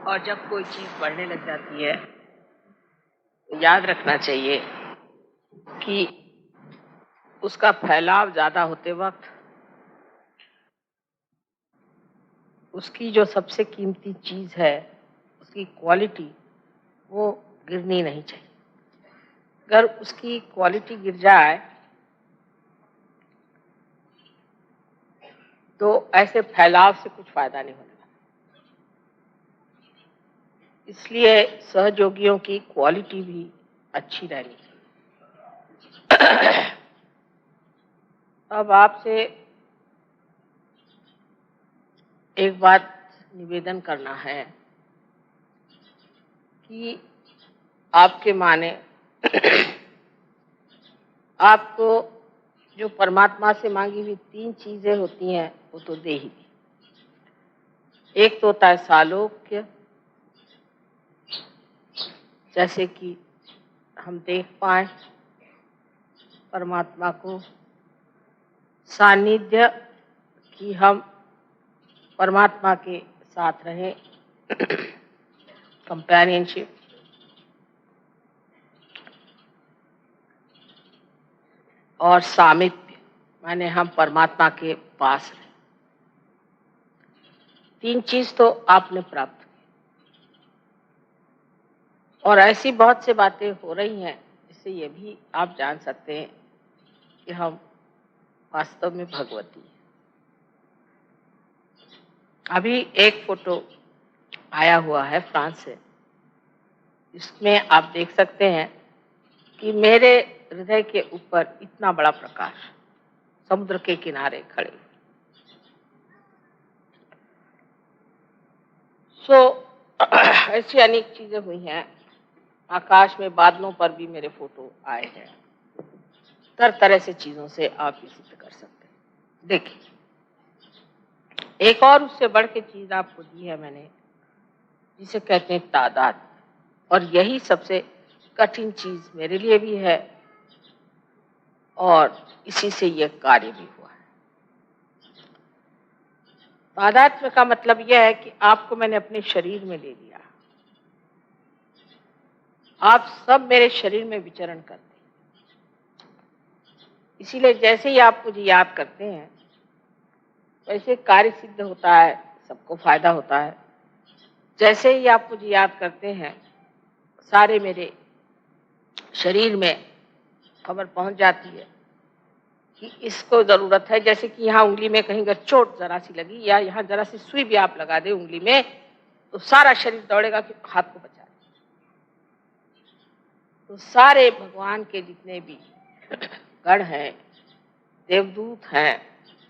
और जब कोई चीज बढ़ने लग जाती है तो याद रखना चाहिए कि उसका फैलाव ज्यादा होते वक्त उसकी जो सबसे कीमती चीज है, उसकी क्वालिटी, वो गिरनी नहीं चाहिए। अगर उसकी क्वालिटी गिर जाए तो ऐसे फैलाव से कुछ फायदा नहीं होने वाला। इसलिए सहयोगियों की क्वालिटी भी अच्छी रहनी चाहिए। अब आपसे एक बात निवेदन करना है कि आपके माने आपको जो परमात्मा से मांगी हुई 3 चीजें होती हैं वो तो दे ही दी। एक तो होता है सालोक्य, जैसे कि हम देख पाए परमात्मा को, सानिध्य कि हम परमात्मा के साथ रहें, कंपेनियनशिप, और सामिप्य माने हम परमात्मा के पास रहें। 3 चीज तो आपने प्राप्त की। और ऐसी बहुत सी बातें हो रही हैं जिससे ये भी आप जान सकते हैं कि हम वास्तव में भगवती हैं। अभी एक फोटो आया हुआ है फ्रांस से, इसमें आप देख सकते हैं कि मेरे हृदय के ऊपर इतना बड़ा प्रकाश, समुद्र के किनारे खड़े। ऐसी अनेक चीजें हुई हैं। आकाश में बादलों पर भी मेरे फोटो आए हैं। तरह तरह से चीजों से आप ये सिद्ध कर सकते हैं। देखिए, एक और उससे बढ़ के चीज आपको दी है मैंने, जिसे कहते हैं तादाद। और यही सबसे कठिन चीज मेरे लिए भी है और इसी से यह कार्य भी हुआ है। तादात्म्य का मतलब यह है कि आपको मैंने अपने शरीर में ले लिया, आप सब मेरे शरीर में विचरण करते हैं। इसीलिए जैसे ही आप मुझे याद करते हैं वैसे कार्य सिद्ध होता है, सबको फायदा होता है। जैसे ही आप मुझे याद करते हैं सारे मेरे शरीर में खबर पहुंच जाती है कि इसको जरूरत है। जैसे कि यहाँ उंगली में कहीं अगर चोट जरा सी लगी या यहाँ जरा सी सुई भी आप लगा दे उंगली में, तो सारा शरीर दौड़ेगा कि हाथ को बचा। तो सारे भगवान के जितने भी गण हैं, देवदूत हैं,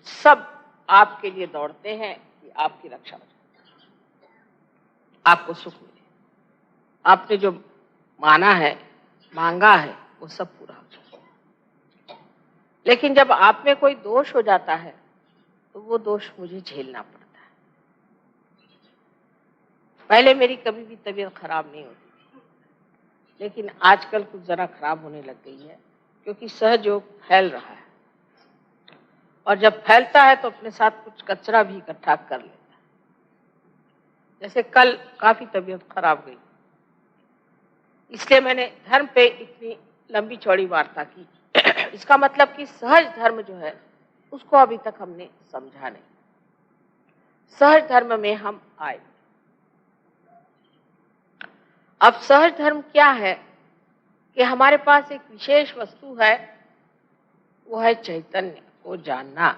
सब आपके लिए दौड़ते हैं कि आपकी रक्षा हो जाए, आपको सुख मिले। आपने जो माना है, मांगा है, वो सब पूरा हो जाए। लेकिन जब आप में कोई दोष हो जाता है तो वो दोष मुझे झेलना पड़ता है। पहले मेरी कभी भी तबीयत खराब नहीं होती, लेकिन आजकल कुछ जरा खराब होने लग गई है, क्योंकि सहयोग फैल रहा है। और जब फैलता है तो अपने साथ कुछ कचरा भी इकट्ठा कर लेता है। जैसे कल काफी तबीयत खराब गई, इसलिए मैंने धर्म पे इतनी लंबी चौड़ी वार्ता की। इसका मतलब कि सहज धर्म जो है उसको अभी तक हमने समझा नहीं। सहज धर्म में हम आए। अब सहज धर्म क्या है कि हमारे पास एक विशेष वस्तु है, वो है चैतन्य को जानना।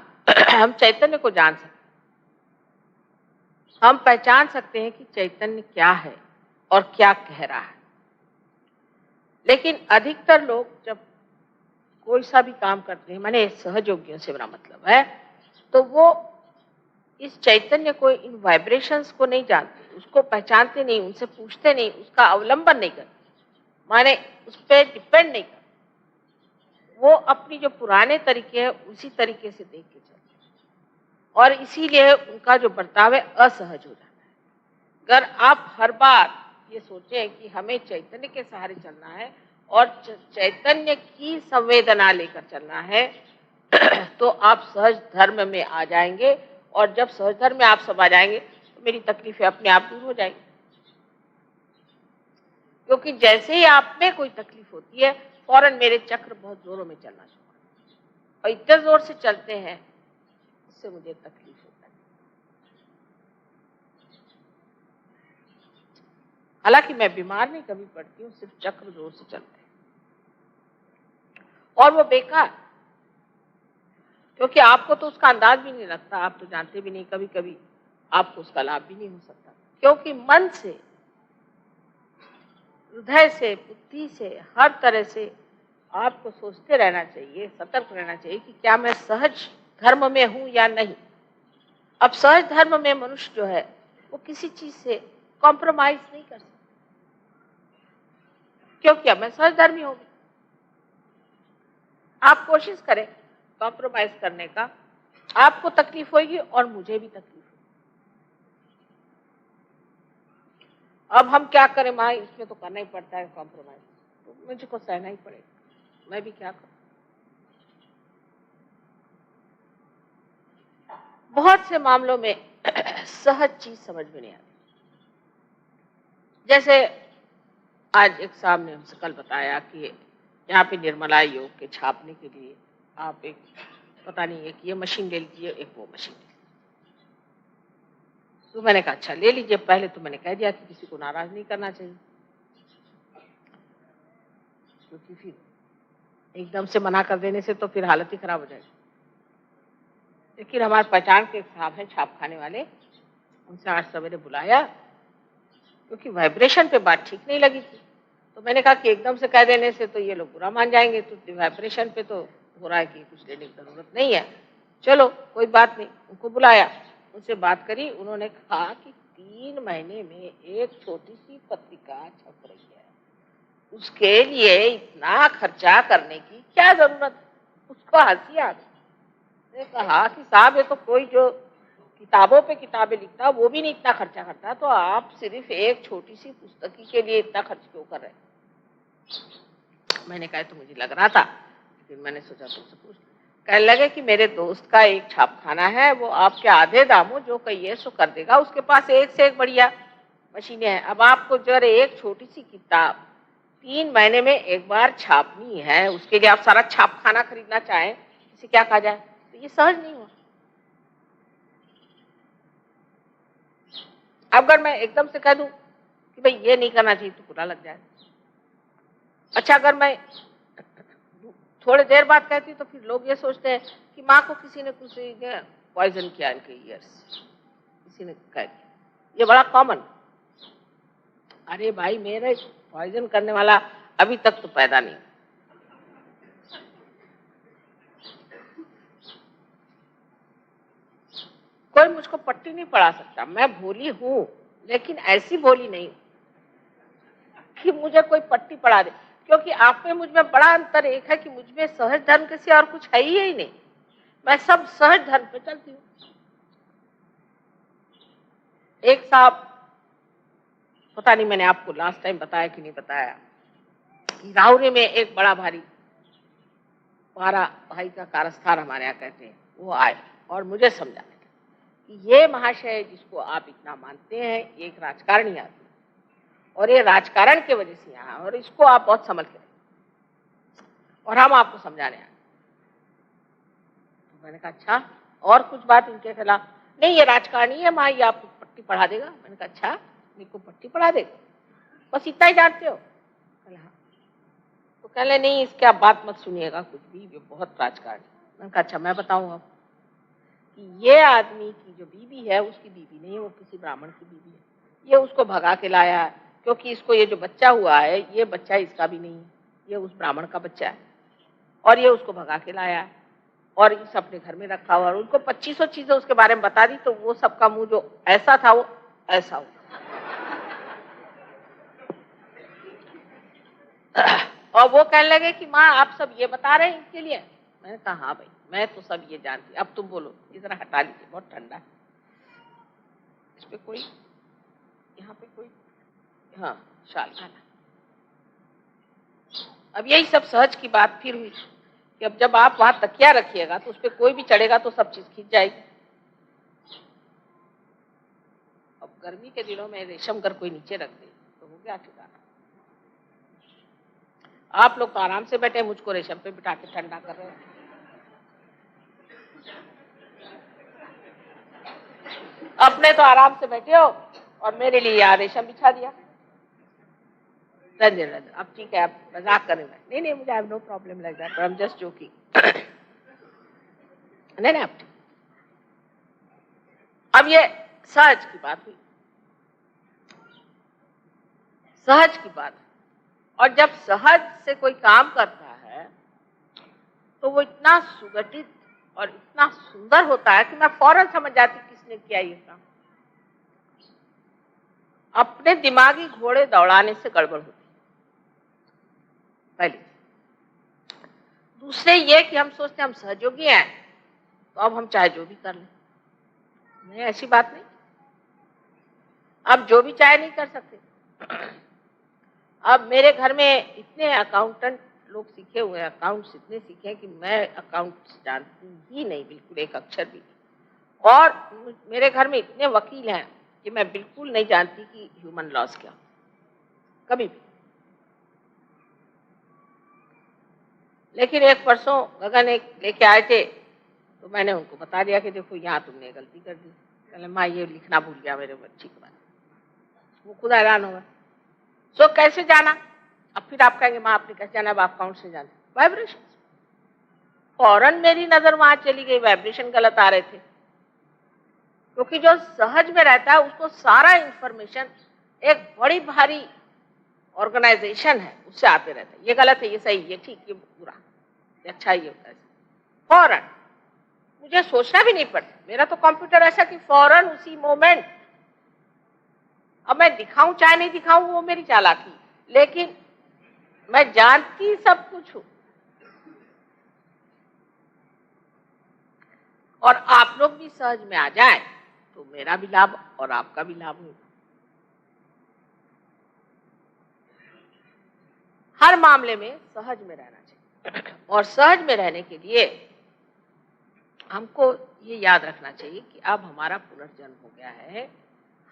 हम चैतन्य को जान सकते हैं, हम पहचान सकते हैं कि चैतन्य क्या है और क्या कह रहा है। लेकिन अधिकतर लोग जब कोई सा भी काम करते हैं, माने सहयोगियों से मेरा मतलब है, तो वो इस चैतन्य को, इन वाइब्रेशंस को नहीं जानते, उसको पहचानते नहीं, उनसे पूछते नहीं, उसका अवलंबन नहीं करते, माने उस पर डिपेंड नहीं करते। वो अपनी जो पुराने तरीके हैं उसी तरीके से देख के चलते हैं और इसीलिए उनका जो बर्ताव है असहज हो जाता है। अगर आप हर बार ये सोचें कि हमें चैतन्य के सहारे चलना है और चैतन्य की संवेदना लेकर चलना है, तो आप सहज धर्म में आ जाएंगे। और जब सहज धर्म में आप सब आ जाएंगे तो मेरी तकलीफें अपने आप दूर हो जाएंगी। क्योंकि जैसे ही आप में कोई तकलीफ होती है फौरन मेरे चक्र बहुत जोरों में चलना शुरू और इतने जोर से चलते हैं उससे मुझे तकलीफ होता है। हालांकि मैं बीमार नहीं कभी पड़ती हूँ, सिर्फ चक्र जोर से चलते हैं और वो बेकार, क्योंकि आपको तो उसका अंदाज भी नहीं लगता, आप तो जानते भी नहीं, कभी कभी आपको उसका लाभ भी नहीं हो सकता, क्योंकि मन से, हृदय से, बुद्धि से, हर तरह से आपको सोचते रहना चाहिए, सतर्क रहना चाहिए कि क्या मैं सहज धर्म में हूं या नहीं। अब सहज धर्म में मनुष्य जो है वो किसी चीज से कॉम्प्रोमाइज नहीं कर सकता, क्योंकि अब मैं सहज धर्मी होगी। आप कोशिश करें कॉम्प्रोमाइज करने का, आपको तकलीफ होगी और मुझे भी तकलीफ होगी। अब हम क्या करें माँ, इसमें तो करना ही पड़ता है कॉम्प्रोमाइज, तो मुझको सहना ही पड़ेगा, मैं भी क्या करूं। बहुत से मामलों में सहज चीज समझ में नहीं आती। जैसे आज एक साहब ने हमसे कल बताया कि यहाँ पे निर्मला योग के छापने के लिए आप एक पता नहीं एक ये मशीन ले लीजिए, एक वो मशीन ले लीजिए। तो मैंने कहा अच्छा ले लीजिए, पहले तो मैंने कह दिया कि किसी को नाराज नहीं करना चाहिए, क्योंकि फिर एकदम से मना कर देने से तो फिर हालत ही खराब हो जाएगी। लेकिन हमारे पहचान के साहब हैं छापखाने वाले, उनसे आज सवेरे बुलाया, क्योंकि वाइब्रेशन पे बात ठीक नहीं लगी थी। तो मैंने कहा कि एकदम से कह देने से तो ये लोग बुरा मान जाएंगे, तो वाइब्रेशन पे तो हो रहा है कि कुछ लेने की जरूरत नहीं है, चलो कोई बात नहीं। उनको बुलाया, उनसे बात करी, उन्होंने कहा कि 3 महीने में एक छोटी सी पत्रिका छप रही है, उसके लिए इतना खर्चा करने की क्या जरूरत। उसको हंसी आ गई। मैंने कहा कि साहब ये तो कोई जो किताबों पे किताबें लिखता वो भी नहीं इतना खर्चा करता, तो आप सिर्फ एक छोटी सी पुस्तकी के लिए इतना खर्च क्यों कर रहे हैं। मैंने कहा तो मुझे लग रहा था, लेकिन मैंने सोचा तुमसे पूछ। कहने लगे कि मेरे दोस्त का एक छापखाना है, वो आपके आधे दामों जो कहिए सो कर देगा, उसके पास एक से एक बढ़िया मशीनें हैं। अब आपको जो एक छोटी सी किताब 3 महीने में एक बार छापनी है, उसके लिए आप सारा छापखाना खरीदना चाहें, इसे क्या कहा जाए, तो ये सहज नहीं हुआ। अगर मैं एकदम से कह दूं कि भाई ये नहीं करना चाहिए तो बुरा लग जाए। अच्छा अगर मैं थोड़ी देर बाद कहती हूँ तो फिर लोग ये सोचते हैं कि माँ को किसी ने पॉइजन किया इनके ईयर्स, किसी ने कह दिया, ये बड़ा कॉमन। अरे भाई मेरे पॉइजन करने वाला अभी तक तो पैदा नहीं। कोई मुझको पट्टी नहीं पढ़ा सकता, मैं भोली हूं, लेकिन ऐसी भोली नहीं कि मुझे कोई पट्टी पढ़ा दे, क्योंकि आप में मुझ में बड़ा अंतर एक है कि मुझ में सहज धर्म के सिवा और कुछ है ही नहीं। मैं सब सहज धर्म पे चलती हूँ। एक साहब, पता नहीं मैंने आपको लास्ट टाइम बताया कि नहीं बताया, कि राहुरी में एक बड़ा भारी 12 भाई का कारस्थान हमारे यहाँ कहते हैं, वो आए और मुझे समझाने कि ये महाशय जिसको आप इतना मानते हैं ये एक राजकारणी आदमी, और ये राजकारण के वजह से यहाँ, और इसको आप बहुत समझ के, और हम आपको समझाने आए। तो मैंने कहा अच्छा और कुछ बात इनके खिलाफ नहीं, ये राजकारणी है माँ, ये आपको पट्टी पढ़ा देगा। मैंने कहा अच्छा मेरे को पट्टी पढ़ा देगा, बस इतना ही जानते हो। हाँ। तो कहले नहीं इसके आप बात मत सुनिएगा कुछ भी, ये बहुत राजकारणी। मैंने कहा अच्छा मैं बताऊँ अब कि ये आदमी की जो बीवी है उसकी बीवी नहीं है, वो किसी ब्राह्मण की बीवी है, ये उसको भगा के लाया है, क्योंकि इसको ये जो बच्चा हुआ है ये बच्चा इसका भी नहीं है, ये उस ब्राह्मण का बच्चा है, और ये उसको भगा के लाया है और इस अपने घर में रखा हुआ। और उनको 2500 चीजें उसके बारे में बता दी, तो वो सबका मुंह जो ऐसा था वो ऐसा हुआ। और वो कहने लगे कि माँ आप सब ये बता रहे हैं इनके लिए। मैंने कहा हाँ भाई मैं तो सब ये जानती, अब तुम बोलो, इधर हटा लीजिए बहुत ठंडा है इस पे, कोई यहाँ पे कोई, हाँ शाल खाना। अब यही सब सहज की बात फिर हुई कि अब जब आप वहां तकिया रखिएगा तो उस पर कोई भी चढ़ेगा तो सब चीज खींच जाएगी। अब गर्मी के दिनों में रेशम घर कोई नीचे रख दे तो हो गया ठिकाना। आप लोग तो आराम से बैठे, मुझको रेशम पे बिठा के ठंडा कर रहे हैं। अपने तो आराम से बैठे हो और मेरे लिए यहाँ रेशम बिछा दिया। रंजन रंजन, अब ठीक है, आप मजाक कर रहे हैं। नहीं नहीं, मुझे I have no problem like that, I am just joking. नहीं नहीं, आप ठीक। अब ये सहज की बात हुई, सहज की बात। और जब सहज से कोई काम करता है तो वो इतना सुगठित और इतना सुंदर होता है कि मैं फौरन समझ जाती किसने किया ये काम। अपने दिमागी घोड़े दौड़ाने से गड़बड़ होती पहले। दूसरे ये कि हम सोचते हैं हम सहयोगी हैं तो अब हम चाहे जो भी कर लें। नहीं, ऐसी बात नहीं। अब जो भी चाहे नहीं कर सकते। अब मेरे घर में इतने अकाउंटेंट लोग सीखे हुए हैं, अकाउंट्स इतने सीखे हैं कि मैं अकाउंट्स जानती ही नहीं, बिल्कुल एक अक्षर भी। और मेरे घर में इतने वकील हैं कि मैं बिल्कुल नहीं जानती कि ह्यूमन लॉस क्या, कभी भी। लेकिन एक परसों गगन एक लेके आए थे तो मैंने उनको बता दिया कि देखो यहाँ तुमने गलती कर दी। कहले माँ ये लिखना भूल गया मेरे बच्ची के बारे में। वो खुद हैरान होगा। सो कैसे जाना? अब फिर आप कहेंगे माँ आपने कैसे जाना? अब अकाउंट से जाना। वाइब्रेशन। फौरन मेरी नजर वहां चली गई, वाइब्रेशन गलत आ रहे थे। क्योंकि जो सहज में रहता है उसको सारा इंफॉर्मेशन एक बड़ी भारी ऑर्गेनाइजेशन है उससे आते रहते हैं। ये गलत है, ये सही, ये ठीक, ये बुरा, ये अच्छा, ये होता है। फौरन मुझे सोचना भी नहीं पड़ता। मेरा तो कंप्यूटर ऐसा कि फौरन उसी मोमेंट, अब मैं दिखाऊं चाहे नहीं दिखाऊं वो मेरी चालाकी, लेकिन मैं जानती सब कुछ हूं। और आप लोग भी सहज में आ जाएं तो मेरा भी लाभ और आपका भी लाभ होगा। हर मामले में सहज में रहना चाहिए। और सहज में रहने के लिए हमको ये याद रखना चाहिए कि अब हमारा पुनर्जन्म हो गया है।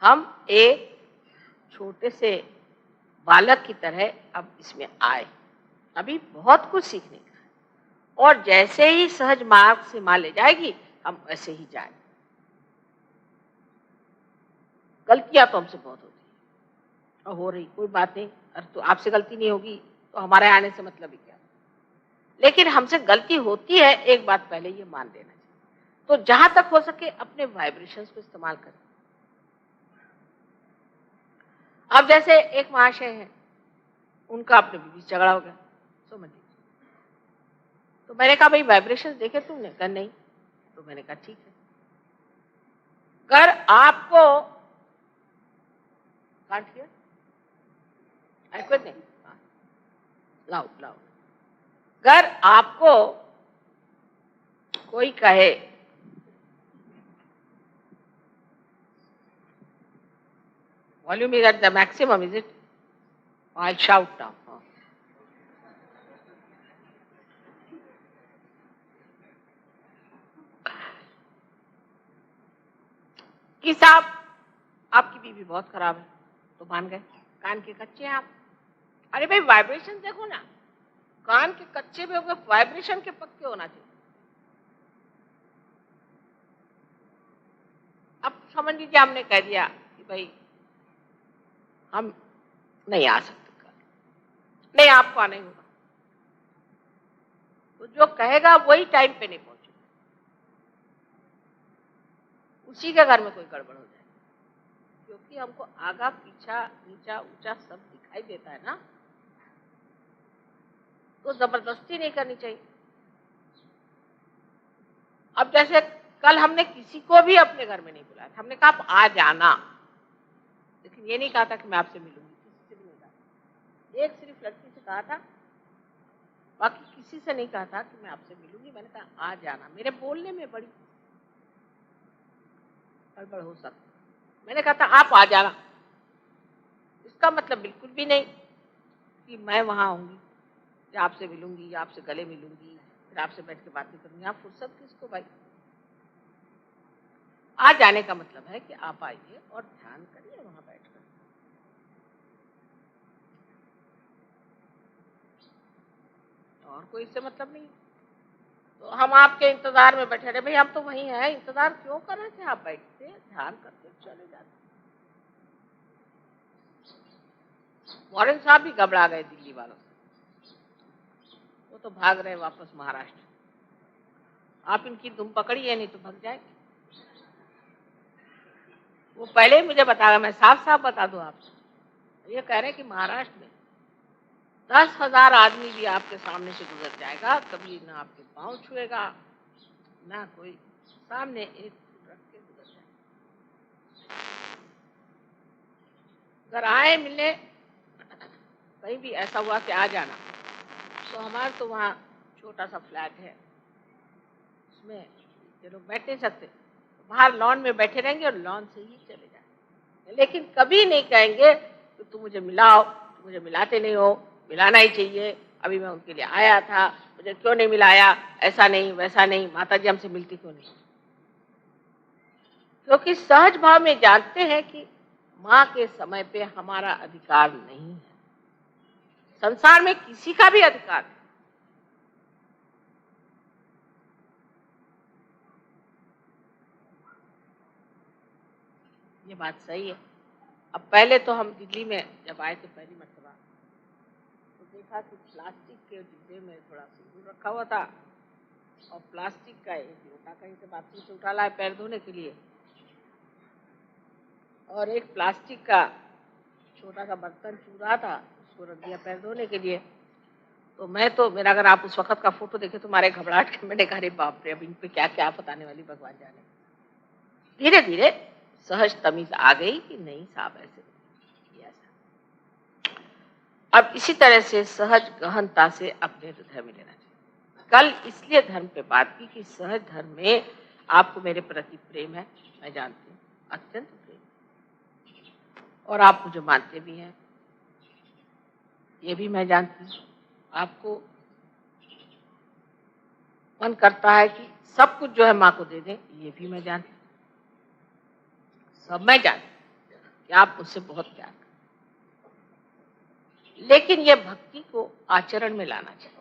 हम एक छोटे से बालक की तरह अब इसमें आए, अभी बहुत कुछ सीखने का है। और जैसे ही सहज मार्ग से माँ ले जाएगी हम ऐसे ही जाए। गलतियां तो हमसे बहुत होती है और हो रही, कोई बात नहीं। अरे तो आपसे गलती नहीं होगी तो हमारे आने से मतलब ही क्या। लेकिन हमसे गलती होती है, एक बात पहले ये मान लेना चाहिए। तो जहां तक हो सके अपने वाइब्रेशंस को इस्तेमाल करें। अब जैसे एक महाशय है, उनका अपने बीवी से झगड़ा हो गया, समझ लीजिए। तो मैंने कहा भाई वाइब्रेशंस देखे तुमने? कहा नहीं। तो मैंने कहा ठीक है, अगर आपको कांट हियर नहीं, लाउड लाउड, अगर आपको कोई कहे volume is at the maximum, is it? I shout now. कि साहब आपकी बीवी बहुत खराब है, तो मान गए कान के कच्चे हैं आप। अरे भाई वाइब्रेशन देखो ना, कान के कच्चे भी हो गए, वाइब्रेशन के पक्के होना चाहिए। अब समझ लीजिए हमने कह दिया कि भाई हम नहीं आ सकते, नहीं आपको आना ही होगा। तो जो कहेगा वही टाइम पे नहीं पहुंचे, उसी के घर में कोई गड़बड़ हो जाए। क्योंकि हमको आगा पीछा नीचा ऊंचा सब दिखाई देता है ना, तो जबरदस्ती नहीं करनी चाहिए। अब जैसे कल हमने किसी को भी अपने घर में नहीं बुलाया था, हमने कहा आप आ जाना, लेकिन ये नहीं कहा था कि मैं आपसे मिलूंगी, किसी से भी नहीं कहा। एक सिर्फ लड़की से कहा था, बाकी किसी से नहीं कहा था कि मैं आपसे मिलूंगी। मैंने कहा आ जाना। मेरे बोलने में बड़ी गड़बड़ हो सकती, मैंने कहा था आप आ जाना। इसका मतलब बिल्कुल भी नहीं कि मैं वहां आऊंगी या आपसे मिलूंगी या आपसे गले मिलूंगी फिर आपसे बैठ के बातें करूंगी। आप फुर्सत किसको भाई? आ जाने का मतलब है कि आप आइए और ध्यान करिए वहां बैठकर। और कोई इससे मतलब नहीं। तो हम आपके इंतजार में बैठे रहे, भाई हम तो वहीं हैं, इंतजार क्यों कर रहे थे? आप बैठते ध्यान करते चले जाते। वॉरेन साहब भी घबरा गए दिल्ली वालों से, वो तो भाग रहे वापस महाराष्ट्र। आप इनकी दुम पकड़ी है, नहीं तो भाग जाएंगे। वो पहले ही मुझे बताया, मैं साफ साफ बता दूं आपको, ये कह रहे हैं कि महाराष्ट्र में 10,000 आदमी भी आपके सामने से गुजर जाएगा, कभी ना आपके पांव छुएगा, ना कोई सामने एक रख के गुजर जाएगा। अगर आए मिलने, कहीं भी ऐसा हुआ कि आ जाना, तो हमारा तो वहाँ छोटा सा फ्लैट है, उसमें ये लोग बैठ नहीं सकते, बाहर लॉन में बैठे रहेंगे और लॉन से ही चले जाएंगे। लेकिन कभी नहीं कहेंगे कि तुम मुझे मिलाओ, तुम मुझे मिलाते नहीं हो, मिलाना ही चाहिए, अभी मैं उनके लिए आया था, मुझे क्यों नहीं मिलाया, ऐसा नहीं वैसा नहीं, माता जी हमसे मिलती क्यों नहीं? क्योंकि सहज भाव में जानते हैं कि माँ के समय पे हमारा अधिकार नहीं है, संसार में किसी का भी अधिकार नहीं। ये बात सही है। अब पहले तो हम दिल्ली में जब आए थे पहली मरतबा, तो देखा कि प्लास्टिक के डिब्बे में थोड़ा सिंदूर रखा हुआ था, और प्लास्टिक का एक लोटा कहीं से बाथरूम से उठा लाए पैर धोने के लिए, और एक प्लास्टिक का छोटा सा बर्तन चूरा था, उसको रख दिया पैर धोने के लिए। तो मैं तो, मेरा अगर आप उस वक्त का फोटो देखे तो हमारे घबराहट के, मैंने कहा बाप रे, अब इन पे क्या क्या बताने वाली भगवान जाने। धीरे धीरे सहज तमीज आ गई कि नहीं साहब ऐसे ऐसा। अब इसी तरह से सहज गहनता से अपने हृदय में लेना चाहिए। कल इसलिए धर्म पे बात की कि सहज धर्म में आपको मेरे प्रति प्रेम है, मैं जानती हूँ, अत्यंत प्रेम, और आप मुझे मानते भी हैं, ये भी मैं जानती हूँ। आपको मन करता है कि सब कुछ जो है माँ को दे दें, ये भी मैं जानती हूँ, सब मैं जानती हूँ कि आप मुझसे बहुत प्यार करते। लेकिन ये भक्ति को आचरण में लाना चाहिए,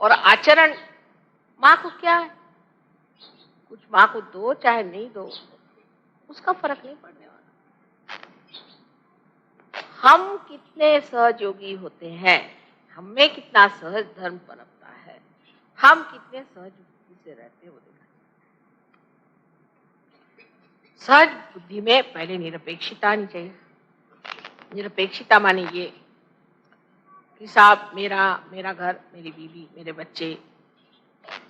और आचरण माँ को क्या है, कुछ माँ को दो चाहे नहीं दो, उसका फर्क नहीं पड़ने वाला। हम कितने सहयोगी होते हैं, हमें कितना सहज धर्म पनपता है, हम कितने सहज बुद्धि से रहते हैं, वो देखा। सहज बुद्धि में पहले निरपेक्षता आनी चाहिए। निरपेक्षता माने ये कि साहब मेरा घर, मेरी बीवी, मेरे बच्चे,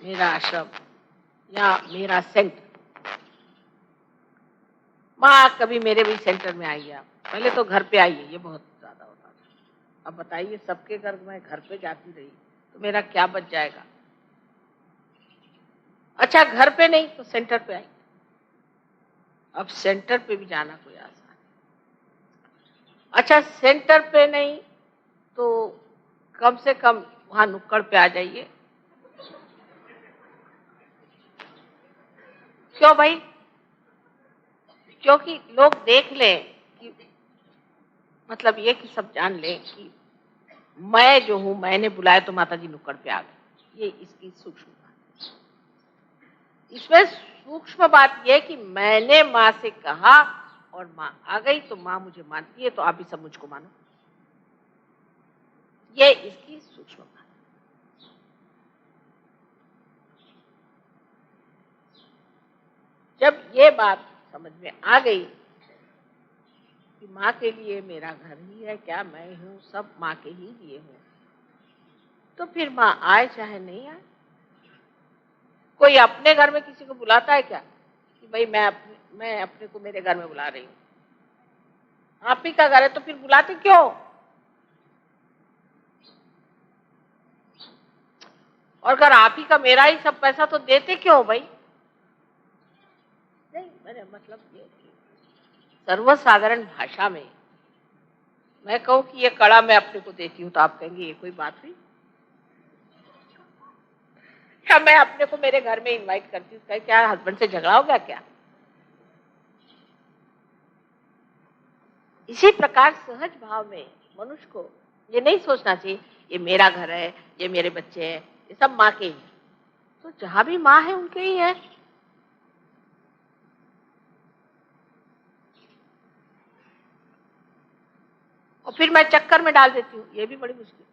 मेरा आश्रम या मेरा सेंटर। माँ कभी मेरे भी सेंटर में आई है, पहले तो घर पे आई है, ये बहुत ज्यादा होता था। अब बताइए सबके घर में घर पे जाती रही तो मेरा क्या बच जाएगा? अच्छा घर पे नहीं तो सेंटर पे आई, अब सेंटर पे भी जाना कोई आसान है। अच्छा सेंटर पे नहीं तो कम से कम वहां नुक्कड़ पे आ जाइए। क्यों भाई? क्योंकि लोग देख लें कि मतलब ये कि सब जान लें कि मैं जो हूं, मैंने बुलाया तो माता जी नुक्कड़ पे आ गई। ये इसकी सूक्ष्म बात है। इसमें सूक्ष्म बात यह कि मैंने माँ से कहा और माँ आ गई, तो माँ मुझे मानती है, तो आप भी सब मुझको मानो। ये इसकी सूक्ष्म बात है। जब ये बात समझ में आ गई कि माँ के लिए मेरा घर ही है, क्या मैं हूँ, सब माँ के ही लिए हूँ, तो फिर माँ आए चाहे नहीं आए। कोई अपने घर में किसी को बुलाता है क्या कि भाई मैं अपने को मेरे घर में बुला रही हूँ? आप ही का घर है तो फिर बुलाते क्यों? और अगर आप ही का मेरा ही सब पैसा तो देते क्यों भाई? नहीं, मैंने मतलब ये सर्वसाधारण भाषा में मैं कहूँ कि ये कड़ा मैं अपने को देती हूँ, तो आप कहेंगे ये कोई बात हुई? क्या मैं अपने को मेरे घर में इनवाइट करती हूँ, क्या हस्बैंड से झगड़ा हो गया क्या? इसी प्रकार सहज भाव में मनुष्य को ये नहीं सोचना चाहिए ये मेरा घर है, ये मेरे बच्चे हैं, ये सब माँ के ही है। तो जहां भी माँ है उनके ही है। और फिर मैं चक्कर में डाल देती हूँ, ये भी बड़ी मुश्किल।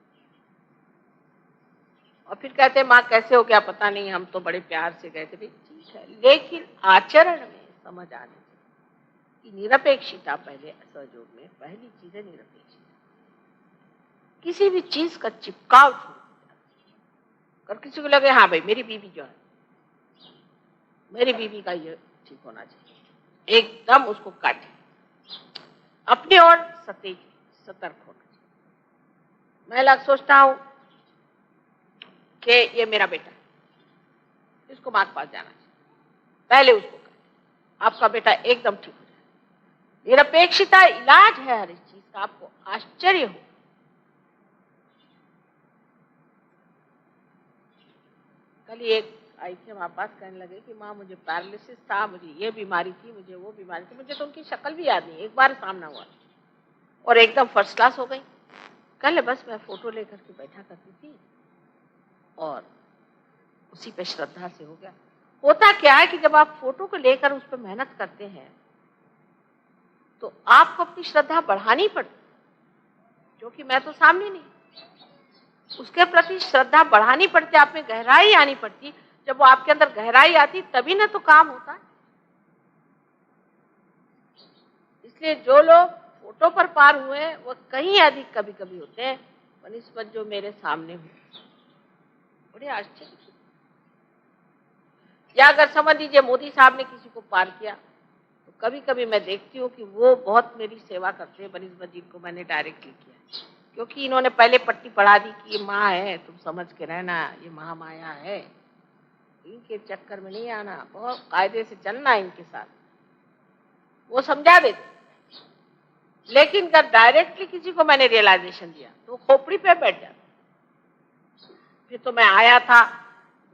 और फिर कहते हैं माँ कैसे हो गया पता नहीं, हम तो बड़े प्यार से गए थे। ठीक है, लेकिन आचरण में समझ आने चाहिए कि निरपेक्षता पहले सहयोग में पहली चीज है निरपेक्षता। किसी भी चीज का चिपकाव छोड़ अगर किसी को लगे हाँ भाई मेरी बीवी जो है, मेरी बीवी का ये ठीक होना चाहिए, एकदम उसको काटे, अपनी ओर सतेज सतर्क होना चाहिए। मैं लग सोचता हूं कि ये मेरा बेटा है, इसको मां के पास जाना चाहिए, पहले उसको काटे, आपका बेटा एकदम ठीक हो जाए। निरपेक्षता इलाज है हर चीज का, आपको आश्चर्य हो। कल एक आई थी हमारे पास, कहने लगे कि माँ मुझे पैरालिसिस था, मुझे ये बीमारी थी, मुझे वो बीमारी थी। मुझे तो उनकी शक्ल भी याद नहीं, एक बार सामना हुआ और एकदम फर्स्ट क्लास हो गई। कल बस मैं फोटो लेकर के बैठा करती थी और उसी पे श्रद्धा से हो गया। होता क्या है कि जब आप फोटो को लेकर उस पर मेहनत करते हैं तो आपको अपनी श्रद्धा बढ़ानी पड़ती, जो कि मैं तो सामने नहीं, उसके प्रति श्रद्धा बढ़ानी पड़ती, आप में गहराई आनी पड़ती। जब वो आपके अंदर गहराई आती तभी ना तो काम होता है। इसलिए जो लोग फोटो पर पार हुए हैं वो कहीं अधिक कभी कभी होते हैं बनिस्बत जो मेरे सामने हुए। बड़े आश्चर्य। या अगर समझ लीजिए मोदी साहब ने किसी को पार किया तो कभी कभी मैं देखती हूँ कि वो बहुत मेरी सेवा करते हैं बनिस्बत जिनको मैंने डायरेक्टली किया, क्योंकि इन्होंने पहले पट्टी पढ़ा दी कि ये माँ है, तुम समझ के रहना, ये महामाया है, इनके चक्कर में नहीं आना, बहुत कायदे से चलना इनके साथ, वो समझा देते। लेकिन अगर डायरेक्टली किसी को मैंने रियलाइजेशन दिया तो खोपड़ी पे बैठ जाता। फिर तो मैं आया था,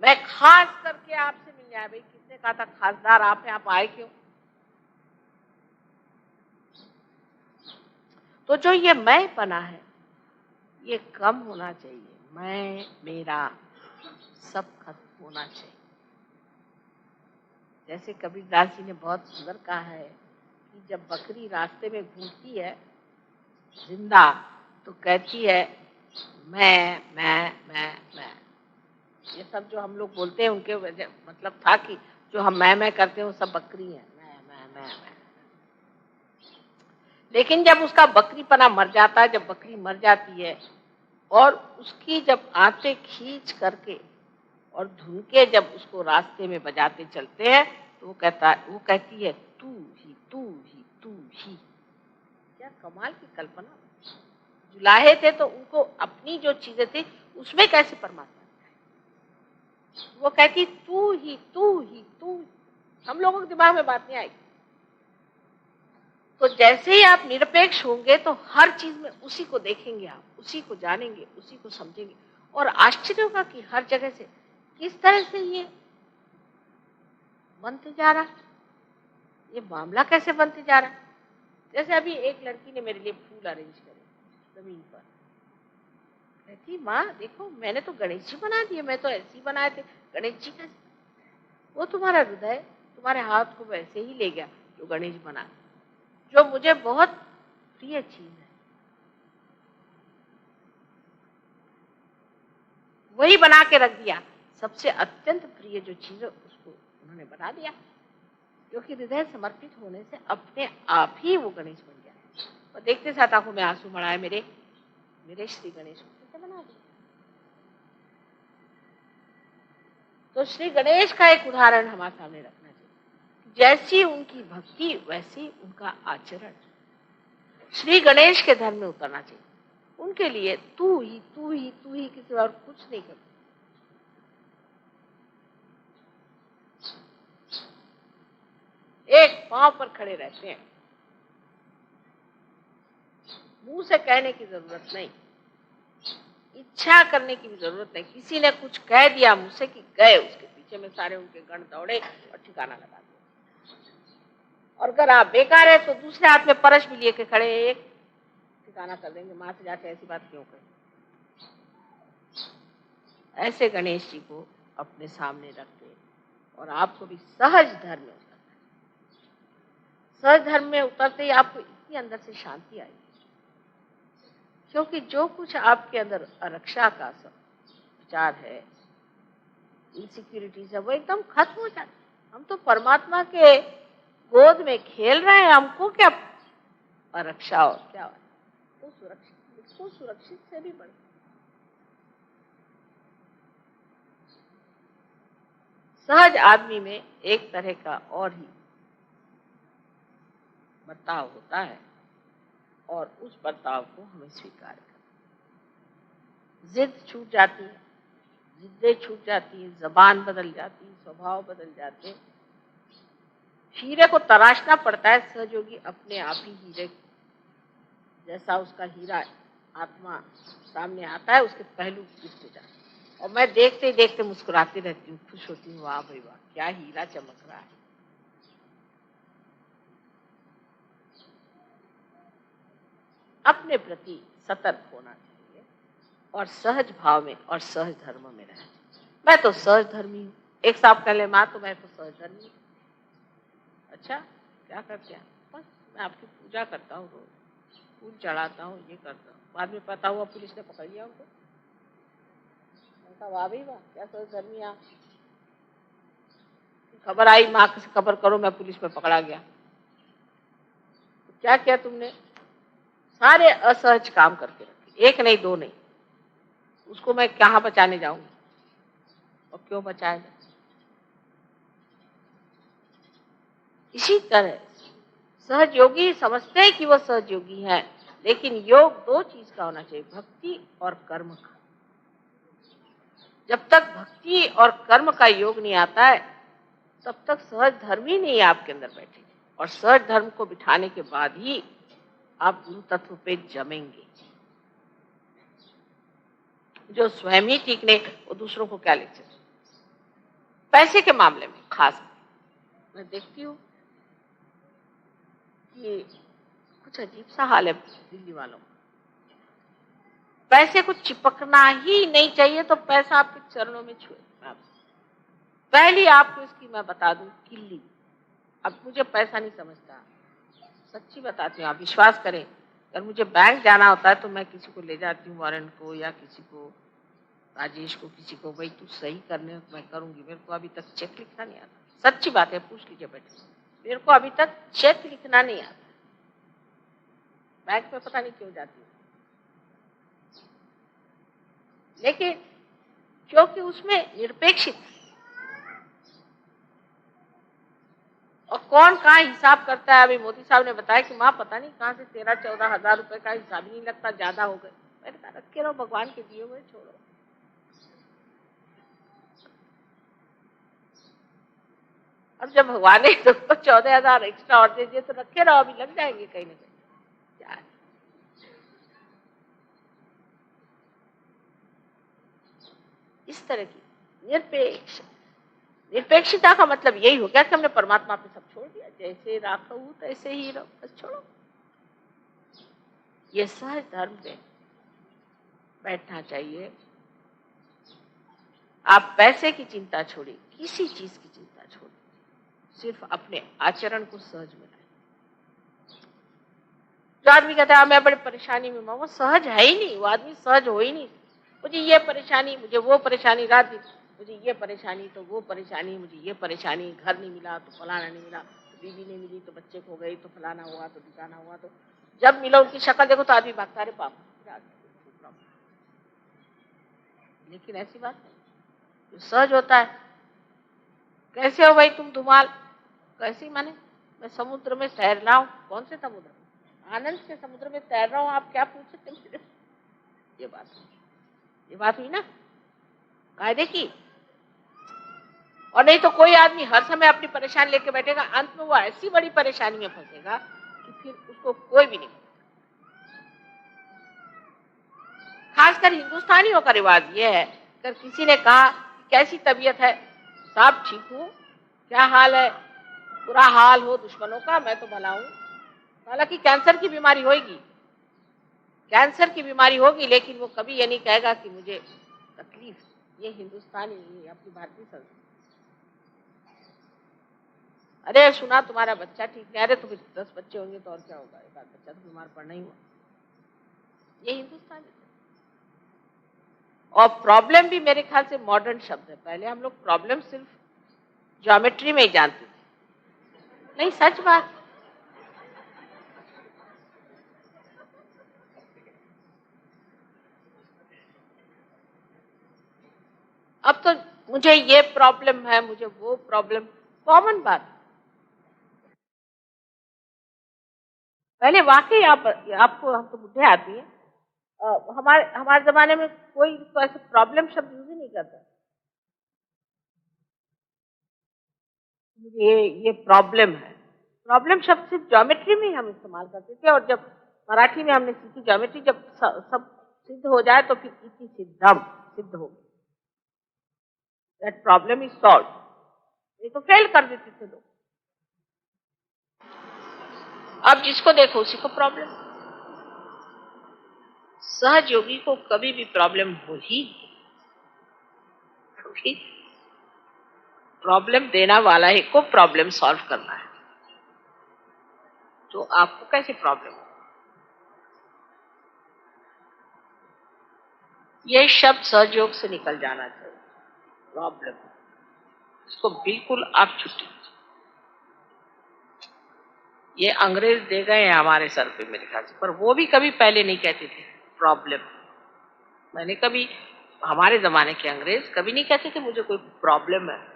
मैं खास करके आपसे मिलने आया। भाई किसने कहा था खासदार आप हैं, आप आए क्यों? तो जो ये मैं बना है ये कम होना चाहिए, मैं मेरा सब खत्म होना चाहिए। जैसे कबीरदास जी ने बहुत सुंदर कहा है कि जब बकरी रास्ते में घूमती है जिंदा तो कहती है मैं। ये सब जो हम लोग बोलते हैं उनके मतलब था कि जो हम मैं करते हैं वो सब बकरी है, मैं। लेकिन जब उसका बकरीपना मर जाता है, जब बकरी मर जाती है और उसकी जब आंतें खींच करके और धुन के जब उसको रास्ते में बजाते चलते हैं तो वो कहती है तू ही तू ही तू ही। क्या कमाल की कल्पना। जुलाहे थे तो उनको अपनी जो चीजें थी उसमें कैसे परमात्मा, वो कहती तू ही तू ही तू। हम लोगों के दिमाग में बात नहीं आई। तो जैसे ही आप निरपेक्ष होंगे तो हर चीज में उसी को देखेंगे, आप उसी को जानेंगे, उसी को समझेंगे। और आश्चर्य होगा कि हर जगह से किस तरह से ये बनते जा रहा, ये मामला कैसे बनते जा रहा। जैसे अभी एक लड़की ने मेरे लिए फूल अरेंज करे जमीन पर, कहती माँ देखो मैंने तो गणेश जी बना दिए, मैं तो ऐसे ही बनाए थे गणेश जी कैसे। वो तुम्हारा हृदय तुम्हारे हाथ को वैसे ही ले गया जो गणेश बना, जो मुझे बहुत प्रिय चीज है वही बना के रख दिया। सबसे अत्यंत प्रिय जो चीज है उसको उन्होंने बना दिया, क्योंकि हृदय समर्पित होने से अपने आप ही वो गणेश बन गया। और देखते साथ आंखों में आंसू मड़ाए मेरे श्री गणेश को कैसे बना दिया। तो श्री गणेश का एक उदाहरण हमारे सामने रखना चाहिए, जैसी उनकी भक्ति वैसी उनका आचरण। श्री गणेश के धर्म में उतरना चाहिए। उनके लिए तू ही तू ही तू ही, किसी और कुछ नहीं करता। एक पांव पर खड़े रहते हैं, मुंह से कहने की जरूरत नहीं, इच्छा करने की भी जरूरत नहीं। किसी ने कुछ कह दिया मुझसे कि गए उसके पीछे में सारे उनके गण दौड़े और ठिकाना लगा दिया। और अगर आप बेकार है तो दूसरे हाथ में परश भी लिए के खड़े, एक ठिकाना कर देंगे, माँ से जाके ऐसी बात क्यों करें। ऐसे गणेश जी को अपने सामने रख के और आपको भी सहज धर्म में उतरना है। सहज धर्म में उतरते ही आपको इतनी अंदर से शांति आएगी, क्योंकि जो कुछ आपके अंदर आरक्षा का विचार है, इनसिक्योरिटीज है, वो एकदम खत्म हो जाती है। हम तो परमात्मा के गोद में खेल रहे हैं, हमको क्या आरक्षा और क्या तो सुरक्षित, बिल्कुल सुरक्षित से भी बढ़। सहज आदमी में एक तरह का और ही बर्ताव होता है और उस बर्ताव को हमें स्वीकार करना। जिद छूट जाती है, जिद्दें छूट जाती है, जबान बदल जाती है, स्वभाव बदल जाते हैं। हीरे को तराशना पड़ता है, सहयोगी अपने आप ही हीरे जैसा उसका हीरा आत्मा सामने आता है, उसके पहलू दिखते जाते हैं। और मैं देखते ही देखते मुस्कुराती रहती हूँ, खुश होती हूँ, वाह भाई वाह, क्या हीरा चमक रहा है। अपने प्रति सतर्क होना चाहिए और सहज भाव में और सहज धर्म में रहना चाहिए। मैं तो सहज धर्मी हूँ। एक साहब कह ले, माँ तो मैं तो सहज धर्मी हूँ। अच्छा, क्या करते हैं? बस मैं आपकी पूजा करता हूँ, रोज फूल चढ़ाता हूँ, ये करता हूँ। बाद में पता हुआ पुलिस ने पकड़ लिया उनको। वाह भाई वाह, क्या सहज धर्मी आप। खबर आई, माँ से खबर करो, मैं पुलिस में पकड़ा गया। तो क्या किया तुमने? सारे असहज काम करके रखे, एक नहीं दो नहीं। उसको मैं कहाँ बचाने जाऊंगी और क्यों बचाएगा? इसी तरह सहयोगी समझते हैं कि वो सहयोगी है, लेकिन योग दो चीज का होना चाहिए, भक्ति और कर्म का। जब तक भक्ति और कर्म का योग नहीं आता है, तब तक सहज धर्म ही नहीं आपके अंदर बैठेगी। और सहज धर्म को बिठाने के बाद ही आप गुरु तत्व पे जमेंगे। जो स्वयं ही ठीक नहीं, वो दूसरों को क्या ले सकते। पैसे के मामले में खास मैं देखती हूँ कि कुछ अजीब सा हाल है दिल्ली वालों का। पैसे को चिपकना ही नहीं चाहिए, तो पैसा आपके चरणों में छुए। पहली आपको इसकी मैं बता दूं किल्ली। अब मुझे पैसा नहीं समझता, सच्ची बताती हूँ, आप विश्वास करें। अगर मुझे बैंक जाना होता है तो मैं किसी को ले जाती हूँ, वारन को या किसी को, राजेश को, किसी को, भाई तू सही करने मैं करूंगी। मेरे को अभी तक चेक लिखना नहीं आता, सच्ची बात है, पूछ लीजिए बैठे। मेरे को अभी तक चेक लिखना नहीं आता, बैंक में पता नहीं क्यों जाती हूँ। लेकिन क्योंकि उसमें निरपेक्षित और कौन कहाँ हिसाब करता है। अभी मोदी साहब ने बताया कि माँ पता नहीं कहाँ से 13-14 हजार रुपए का हिसाब ही नहीं लगता, ज्यादा हो गए। मैंने कहा रखे रहो, भगवान के दिए हुए छोड़ो। अब जब भगवान ने तो 14,000 एक्स्ट्रा और दे दिए तो रखे रहो, अभी लग जाएंगे कहीं ना कहीं। क्या इस तरह की निरपेक्षता का मतलब यही हो गया कि हमने परमात्मा पे सब छोड़ दिया, जैसे राखो तैसे ही रहो, बस छोड़ो। ये सहज धर्म पे बैठना चाहिए। आप पैसे की चिंता छोड़िए, किसी चीज की चिंता छोड़िए, सिर्फ अपने आचरण को सहज में लाए। जो आदमी कहता है मैं बड़ी परेशानी में, वो सहज है ही नहीं, वो आदमी सहज हो ही नहीं। मुझे ये परेशानी, मुझे वो परेशानी, रात दिन मुझे ये परेशानी तो वो परेशानी, मुझे ये परेशानी, घर नहीं मिला तो फलाना नहीं मिला, तो बीवी नहीं मिली तो बच्चे खो गए, तो फलाना हुआ तो ठिकाना हुआ। तो जब मिला उनकी शक्ल देखो तो आदमी भागता, रे पाप। लेकिन ऐसी बात नहीं, जो सहज होता है। कैसे हो भाई तुम धुमाल? कैसी माने? मैं समुद्र में तैर रहा हूँ। कौन से समुद्र? आनंद से समुद्र में तैर रहा हूँ, आप क्या पूछ सकते मुझे? ये बात हुई ना कायदे की। और नहीं तो कोई आदमी हर समय अपनी परेशानी लेके बैठेगा, अंत में वो ऐसी बड़ी परेशानी में फंसेगा कि फिर उसको कोई भी नहीं। खासकर हिंदुस्तानियों का रिवाज ये है, अगर किसी ने कहा कैसी तबीयत है, साहब ठीक हूँ, क्या हाल है? बुरा हाल हो दुश्मनों का, मैं तो भला हूँ। हालांकि कैंसर की बीमारी होगी, कैंसर की बीमारी होगी, लेकिन वो कभी ये नहीं कहेगा कि मुझे तकलीफ। ये हिंदुस्तानी, ये अपनी भारतीय संस्कृति। अरे सुना तुम्हारा बच्चा ठीक नहीं, अरे तो फिर 10 बच्चे होंगे तो और क्या होगा, एक आध बच्चा तो बीमार पड़ना ही हुआ। ये हिंदुस्तानी। और प्रॉब्लम भी मेरे ख्याल से मॉडर्न शब्द है। पहले हम लोग प्रॉब्लम सिर्फ ज्योमेट्री में ही जानते थे। नहीं, सच बात। अब तो मुझे ये प्रॉब्लम है, मुझे वो प्रॉब्लम, कॉमन बात। पहले वाकई आपको, हम तो बुढ़े आदमी है, हमारे हमारे जमाने में कोई तो ऐसे प्रॉब्लम शब्द यूज ही नहीं करता। ये प्रॉब्लम है। प्रॉब्लम शब्द सिर्फ ज्योमेट्री में ही हम इस्तेमाल करते थे, और जब मराठी में हमने सीखी ज्योमेट्री, जब सब सिद्ध हो जाए तो फिर इति सिद्धम, सिद्ध हो गई, दैट प्रॉब्लम इज सॉल्व। ये तो फेल कर देते थे लोग। अब जिसको देखो उसी को प्रॉब्लम। सहज योगी को कभी भी प्रॉब्लम हो ही, क्योंकि प्रॉब्लम देना वाला ही को प्रॉब्लम सॉल्व करना है। तो आपको कैसे प्रॉब्लम? ये शब्द सहयोग से निकल जाना चाहिए। प्रॉब्लम, इसको बिल्कुल आप छुट्टी। ये अंग्रेज दे गए हैं हमारे सर पे मेरे ख्याल से, पर वो भी कभी पहले नहीं कहते थे प्रॉब्लम। मैंने कभी, हमारे जमाने के अंग्रेज कभी नहीं कहते थे मुझे कोई प्रॉब्लम है।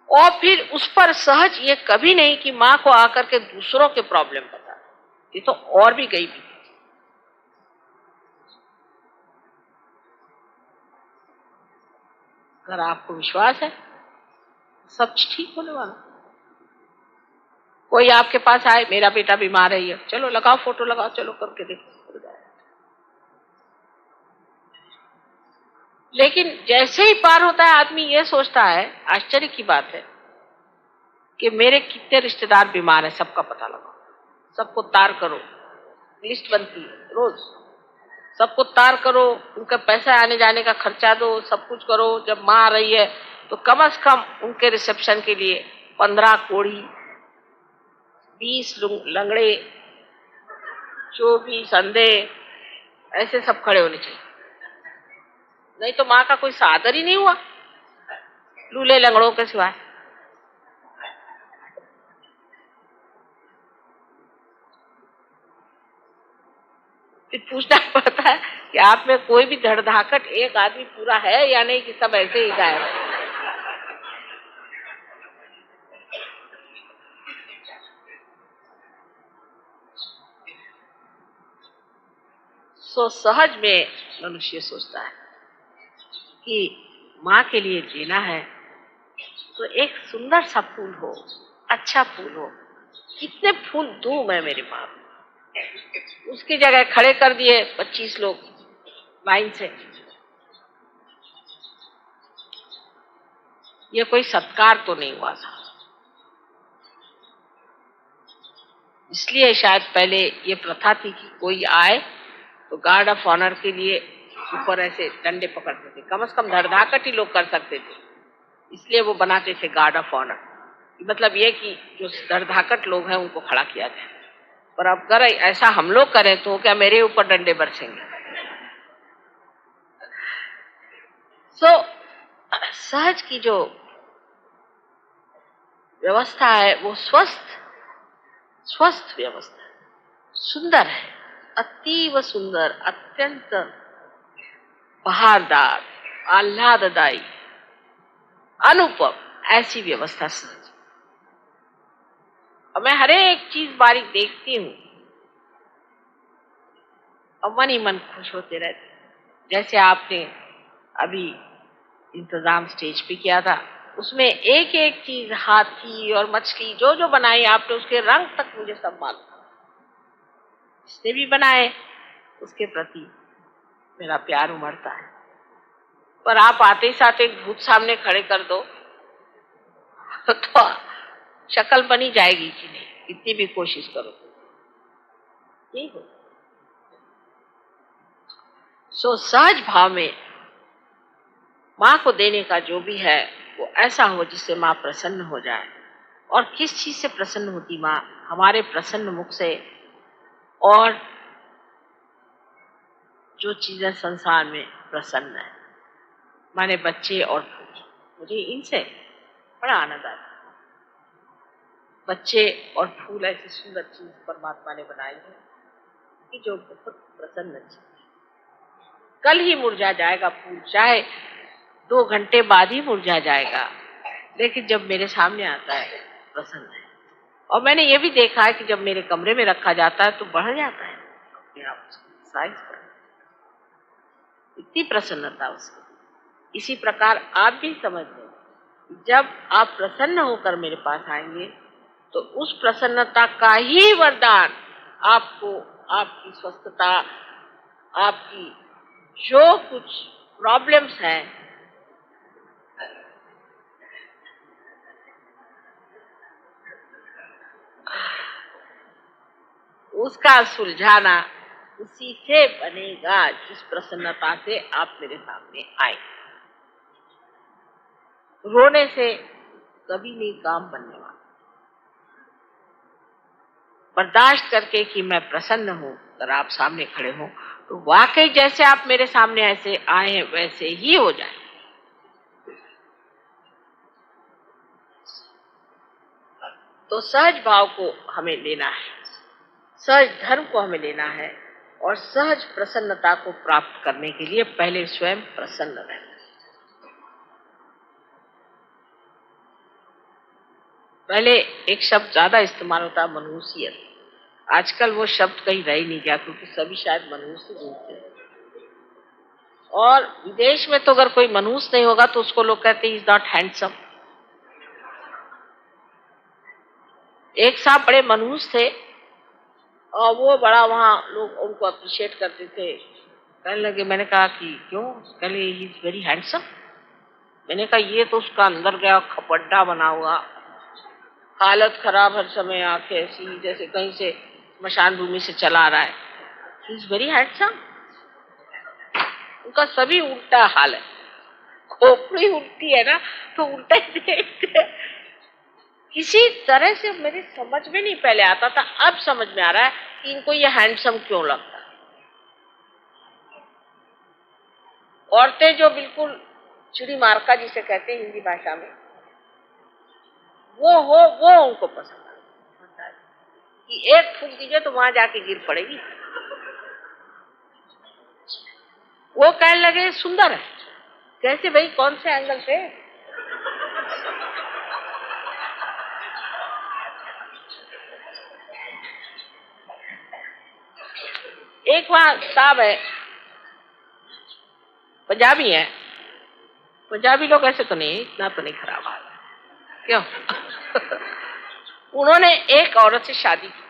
और फिर उस पर सहज ये कभी नहीं कि माँ को आकर के दूसरों के प्रॉब्लम बता। ये तो और भी गई भी। अगर आपको विश्वास है सब ठीक होने वाला। कोई आपके पास आए, मेरा बेटा बीमार है, ये चलो लगाओ, फोटो लगाओ, चलो करके देखो। लेकिन जैसे ही पार होता है आदमी ये सोचता है, आश्चर्य की बात है कि मेरे कितने रिश्तेदार बीमार हैं, सबका पता लगाओ, सबको तार करो, लिस्ट बनती है रोज, सबको तार करो, उनका पैसा आने जाने का खर्चा दो, सब कुछ करो। जब माँ आ रही है तो कम से कम उनके रिसेप्शन के लिए 15 कोढ़ी, 20 लंगड़े, 24 अंधे, ऐसे सब खड़े होने चाहिए। नहीं तो माँ का कोई सादर ही नहीं हुआ लूले लंगड़ों के सिवाय। फिर पूछना पड़ता है कि आप में कोई भी धड़धाकट, एक आदमी पूरा है या नहीं, कि सब ऐसे ही गायब। सो सहज में मनुष्य सोचता है कि माँ के लिए जीना है तो एक सुंदर सा फूल हो, अच्छा फूल हो। कितने फूल दूं मैं मेरी माँ को। उसकी जगह खड़े कर दिए 25 लोग लाइन से। ये कोई सत्कार तो नहीं हुआ था। इसलिए शायद पहले ये प्रथा थी कि कोई आए तो गार्ड ऑफ ऑनर के लिए ऊपर ऐसे डंडे पकड़ते थे, कम से कम धड़धाकट ही लोग कर सकते थे, इसलिए वो बनाते थे गार्ड ऑफ ऑनर। मतलब ये कि जो धड़धाकट लोग हैं उनको खड़ा किया जाए। पर अब अगर ऐसा हम लोग करें तो क्या मेरे ऊपर डंडे बरसेंगे। सहज की जो व्यवस्था है वो स्वस्थ व्यवस्था है, सुंदर है, अतीव सुंदर, अत्यंत बहारदार, आह्लाददायी, अनुपम, ऐसी व्यवस्था सहज। और मैं हर एक चीज बारीक देखती हूँ और मन ही मन खुश होते रहते। जैसे आपने अभी इंतजाम स्टेज पे किया था, उसमें एक एक चीज, हाथी और मछली जो जो बनाई आपने, उसके रंग तक मुझे सब मालूम। जिसने भी बनाए उसके प्रति मेरा प्यार उमड़ता है। पर आप आते ही साथ एक भूत सामने खड़े कर दो तो शक्ल बनी जाएगी कि नहीं, कितनी भी कोशिश करो। यही हो। सो सहज भाव में माँ को देने का जो भी है वो ऐसा हो जिससे माँ प्रसन्न हो जाए। और किस चीज से प्रसन्न होती माँ? हमारे प्रसन्न मुख से। और जो चीजें संसार में प्रसन्न है, माने बच्चे और फूल, मुझे इनसे बड़ा आनंद आता है। बच्चे और फूल ऐसी सुंदर चीज परमात्मा ने बनाई है कि जो बहुत प्रसन्न चीज है। कल ही मुरझा जाएगा फूल, चाहे 2 घंटे बाद ही मुरझा जाएगा, लेकिन जब मेरे सामने आता है प्रसन्न है। और मैंने ये भी देखा है कि जब मेरे कमरे में रखा जाता है तो बढ़ जाता है अपने आप, साइज बढ़, इतनी प्रसन्नता उसकी। इसी प्रकार आप भी समझ लो, जब आप प्रसन्न होकर मेरे पास आएंगे तो उस प्रसन्नता का ही वरदान आपको, आपकी स्वस्थता, आपकी जो कुछ प्रॉब्लम्स हैं उसका सुलझाना उसी से बनेगा जिस प्रसन्नता से आप मेरे सामने आए। रोने से कभी नहीं काम बनने वाला। बर्दाश्त करके कि मैं प्रसन्न हूं, अगर आप सामने खड़े हो तो वाकई जैसे आप मेरे सामने ऐसे आए हैं वैसे ही हो जाए। तो सहज भाव को हमें लेना है, सहज धर्म को हमें लेना है, और सहज प्रसन्नता को प्राप्त करने के लिए पहले स्वयं प्रसन्न रहना। पहले एक शब्द ज्यादा इस्तेमाल होता है, मनुष्यत। आजकल वो शब्द कहीं रह ही नहीं गया, क्योंकि सभी शायद मनुष्य बोलते हैं। और विदेश में तो अगर कोई मनुष्य नहीं होगा तो उसको लोग कहते हैं इज नॉट हैंडसम। एक साहब बड़े मनुष्य थे और वो बड़ा वहां लोग उनको अप्रिशिएट करते थे। कहने लगे, मैंने कहा कि क्यों? कहले ही इज वेरी हैंडसम। मैंने कहा ये तो उसका अंदर गया खपड्डा बना हुआ, हालत खराब, हर समय आंखें ऐसी जैसे कहीं से स्मशान भूमि से चला रहा है। He is very handsome. उनका सभी उल्टा हाल है, खोपड़ी उल्टी है ना तो उल्टा ही देखते। किसी तरह से मेरी समझ में नहीं पहले आता था, अब समझ में आ रहा है कि इनको ये हैंडसम क्यों लगता है। औरतें जो बिल्कुल चिड़ी मारका जिसे कहते हैं हिंदी भाषा में, वो उनको पसंद आता है कि एक फूक दीजिए तो वहां जाके गिर पड़ेगी। वो कहने लगे सुंदर है। कैसे भाई, कौन से एंगल से? एक वहां साहब है, पंजाबी है। पंजाबी लोग ऐसे तो नहीं, इतना तो नहीं खराब हाल है, क्यों? उन्होंने एक औरत से शादी की,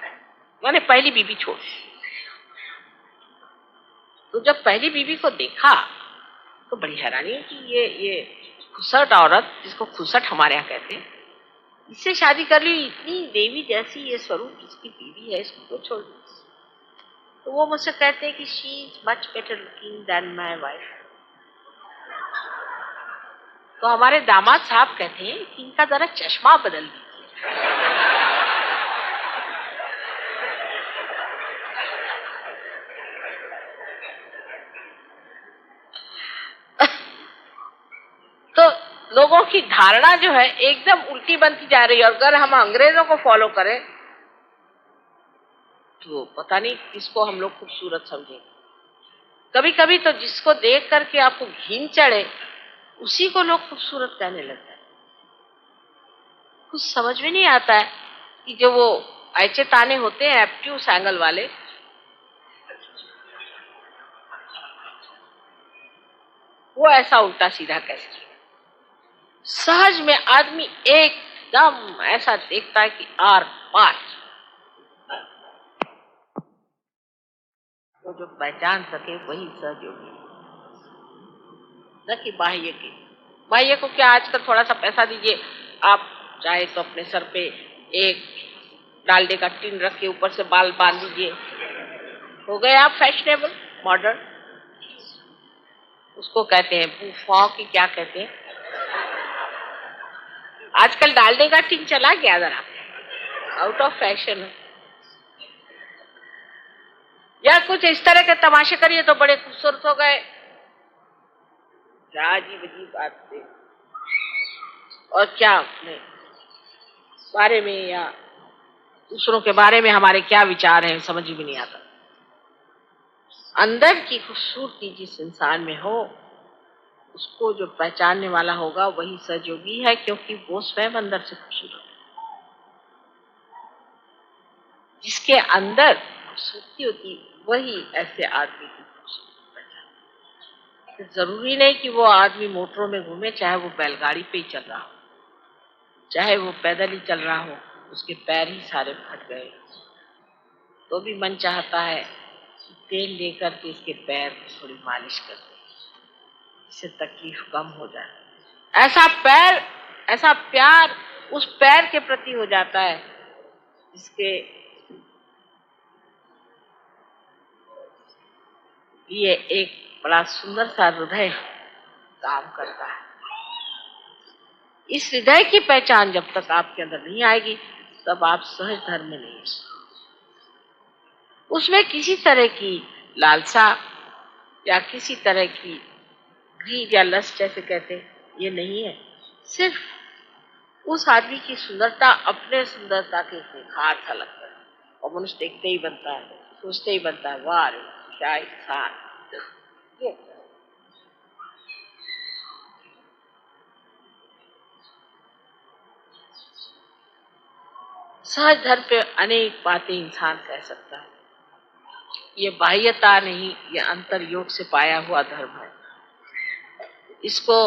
मैंने पहली बीवी छोड़। तो जब पहली बीवी को देखा तो बड़ी हैरानी है कि ये खुसट औरत, जिसको खुसट हमारे यहाँ कहते हैं, इससे शादी कर ली। इतनी देवी जैसी ये स्वरूप जिसकी बीवी है, इसको तो छोड़ दी। तो वो मुझसे कहते हैं कि she is much better looking than my wife. तो हमारे दामाद साहब कहते हैं कि इनका जरा चश्मा बदल दीजिए। तो लोगों की धारणा जो है एकदम उल्टी बनती जा रही है। और अगर हम अंग्रेजों को फॉलो करें तो पता नहीं किसको हम लोग खूबसूरत समझेंगे। कभी कभी तो जिसको देख करके आपको घिन चढ़े उसी को लोग खूबसूरत कहने लगते हैं। कुछ समझ में नहीं आता है कि जो वो ऐचे ताने होते हैं एप्ट्यूस एंगल वाले, वो ऐसा उल्टा सीधा कैसे? सहज में आदमी एकदम ऐसा देखता है कि आर पार। तो जो पहचान सके वही सहज योगी, न कि बाह्य के। बाह्य को क्या, आजकल थोड़ा सा पैसा दीजिए, आप चाहे तो अपने सर पे एक डालडे का टिन रख के ऊपर से बाल बांध दीजिए, हो गए आप फैशनेबल, मॉडर्न, उसको कहते हैं बूफॉ की क्या कहते हैं, आजकल डालने का ठीक चला गया, जरा आउट ऑफ फैशन है। या कुछ इस तरह के तमाशे करिए तो बड़े खूबसूरत हो गए, क्या अजीब अजीब बात थे। और क्या अपने बारे में या दूसरों के बारे में हमारे क्या विचार हैं समझ भी नहीं आता। अंदर की खूबसूरती जिस इंसान में हो उसको जो पहचानने वाला होगा वही सहयोगी है, क्योंकि वो स्वयं अंदर से खूबसूरत है। जिसके अंदर खूबसूरती होती वही ऐसे आदमी की खूबसूरती पहचान। जरूरी नहीं कि वो आदमी मोटरों में घूमे, चाहे वो बैलगाड़ी पे ही चल रहा हो, चाहे वो पैदल ही चल रहा हो, उसके पैर ही सारे फट गए तो भी मन चाहता है कि तेल लेकर के इसके पैर की थोड़ी मालिश कर दे, इससे तकलीफ कम हो जाए। ऐसा पैर, ऐसा प्यार उस पैर के प्रति हो जाता है जिसके लिए एक बड़ा सुंदर सा हृदय काम करता है। इस हृदय की पहचान जब तक आपके अंदर नहीं आएगी तब आप सहज धर्म में नहीं है। उसमें किसी तरह की लालसा या किसी तरह की ग्रीड या लस्ट जैसे कहते हैं ये नहीं है। सिर्फ उस आदमी की सुंदरता अपने सुंदरता के निखार सा लगता है और मनुष्य देखते ही बनता है, सोचते ही बनता है, वाह रे क्या इंसान। सहज धर्म पे अनेक बातें इंसान कह सकता है। ये बाह्यता नहीं, ये अंतर योग से पाया हुआ धर्म है। इसको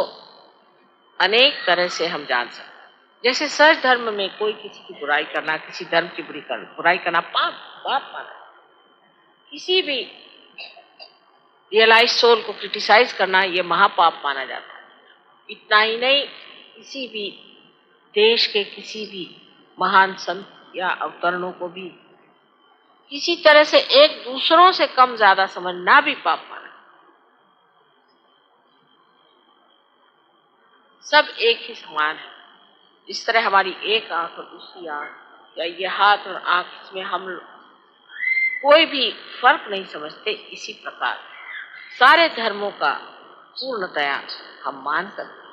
अनेक तरह से हम जान सकते हैं। जैसे सहज धर्म में कोई किसी की बुराई करना, किसी धर्म की बुराई करना पाप माना। किसी भी रियलाइज सोल को क्रिटिसाइज करना ये महापाप माना जाता है। इतना ही नहीं, किसी भी देश के किसी भी महान संत या अवतरणों को भी किसी तरह से एक दूसरों से कम ज्यादा समझना भी पाप माना। सब एक ही समान है। इस तरह हमारी एक आंख और दूसरी आंख या ये हाथ और आंख, इसमें हम कोई भी फर्क नहीं समझते, इसी प्रकार सारे धर्मों का पूर्णतया हम मान सकते।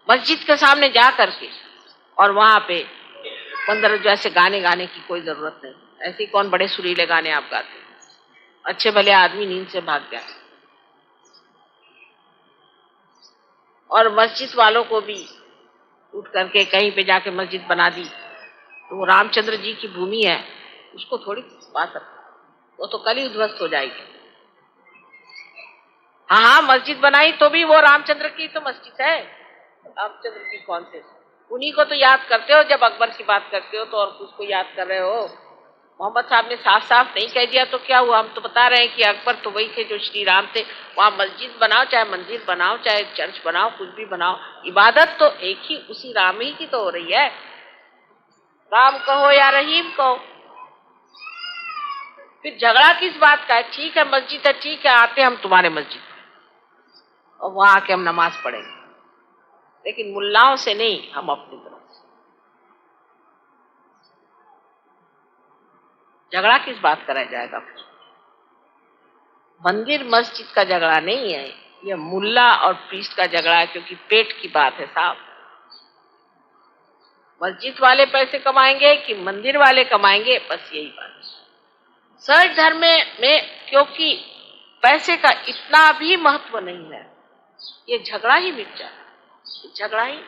मस्जिद के सामने जा करके और वहां पे 15 जैसे गाने गाने की कोई जरूरत नहीं। ऐसे कौन बड़े सुरीले गाने आप गाते हैं, अच्छे भले आदमी नींद से भाग जाए। और मस्जिद वालों को भी उठ करके कहीं पे जाके मस्जिद बना दी तो वो रामचंद्र जी की भूमि है, उसको थोड़ी पा सकता, वो तो कल ही उद्ध्वस्त हो जाएगी। हाँ हाँ, मस्जिद बनाई तो भी वो रामचंद्र की तो मस्जिद है, रामचंद्र की कौन से, उन्हीं को तो याद करते हो। जब अकबर की बात करते हो तो और किसको याद कर रहे हो? मोहम्मद साहब ने साफ साफ नहीं कह दिया तो क्या हुआ? हम तो बता रहे हैं कि अकबर तो वही थे जो श्री राम थे। वहां मस्जिद बनाओ, चाहे मंदिर बनाओ, चाहे चर्च बनाओ, कुछ भी बनाओ, इबादत तो एक ही उसी राम ही की तो हो रही है। राम कहो या रहीम कहो, फिर झगड़ा किस बात का है? ठीक है मस्जिद है, ठीक है आते हम तुम्हारे मस्जिद और वहां आके हम नमाज पढ़ेंगे, लेकिन मुल्लाओं से नहीं, हम अपनी तरफ से। झगड़ा किस बात करा जाएगा? मंदिर मस्जिद का झगड़ा नहीं है, यह मुल्ला और प्रीस्ट का झगड़ा है, क्योंकि पेट की बात है साहब। मस्जिद वाले पैसे कमाएंगे कि मंदिर वाले कमाएंगे, बस यही बात है। सहज धर्म में क्योंकि पैसे का इतना भी महत्व नहीं है, ये झगड़ा ही मिट जाए, झगड़ा ही।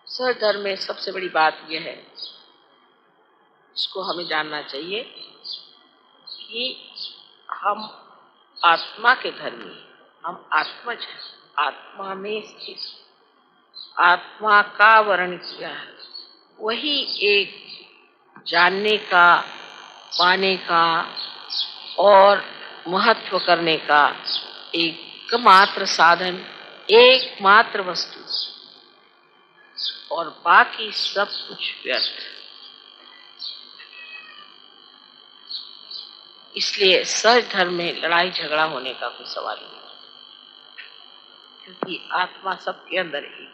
सहज धर्म में सबसे बड़ी बात यह है, इसको हमें जानना चाहिए कि हम आत्मा के धर्मी, हम आत्मज हैं, आत्मा में स्थित, आत्मा का वर्ण किया है, वही एक जानने का, पाने का और महत्व करने का एकमात्र साधन, एकमात्र वस्तु, और बाकी सब कुछ व्यर्थ। इसलिए सहज धर्म में लड़ाई झगड़ा होने का कोई सवाल नहीं, क्योंकि आत्मा सबके अंदर एक है।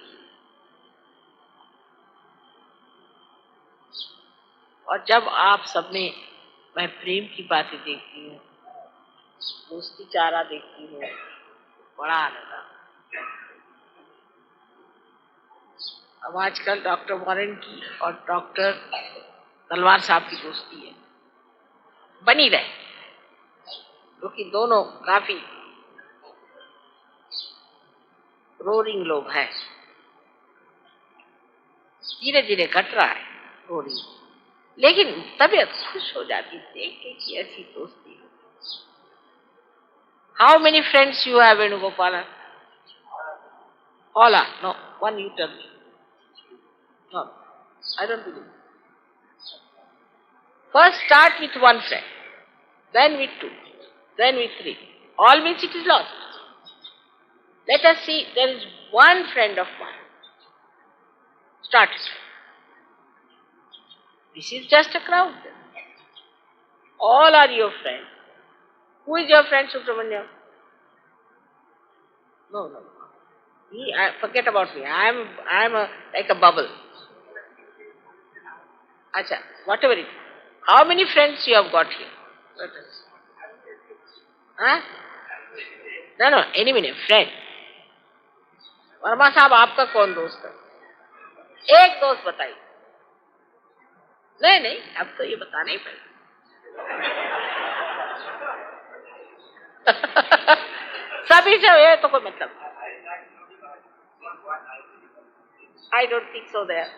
और जब आप सब में मैं प्रेम की बातें देखती हूँ, दोस्ती चारा देखती हूँ, बड़ा आनंद आता है। अब आजकल डॉक्टर वॉरेन की और डॉक्टर तलवार साहब की दोस्ती है, बनी रहे, क्योंकि दोनों काफी रोरिंग लोग हैं। धीरे धीरे घट रहा है रोरिंग, लेकिन तबीयत खुश हो जाती देख के कि ऐसी दोस्ती हो। How many friends you have, Venugopal? All are? No, one you tell me. No, I don't believe. First start with one friend, then with two, then with three. All means it is lost. Let us see, there is one friend of mine. Start it. This is just a crowd. All are your friends. Who is your friend, Subramanyam? No, no. Forget about me. I am like a bubble. Acha, whatever it is. How many friends you have got here? Let us. Huh? No, any minute, friend. Verma साहब आपका कौन दोस्त है? एक दोस्त बताइए। नहीं, अब तो ये बताना ही पड़ेगा। सभी से ये तो कोई मतलब। I don't think so there.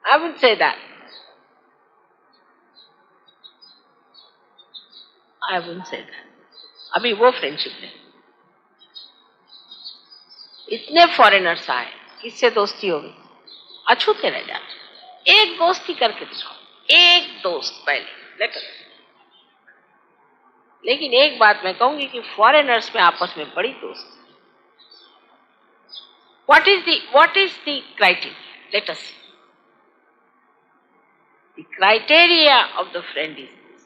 I wouldn't say that. I wouldn't say that. अभी वो फ्रेंडशिप नहीं। इतने फॉरेनर्स आए, किससे दोस्ती हो गई? अछूते रह जाते। एक दोस्ती करके दिखाओ, एक दोस्त पहले, लेकर। लेकिन एक बात मैं कहूंगी कि फॉरेनर्स में आपस में बड़ी दोस्ती। What is the criteria? Let us see. The criteria of the friend is this,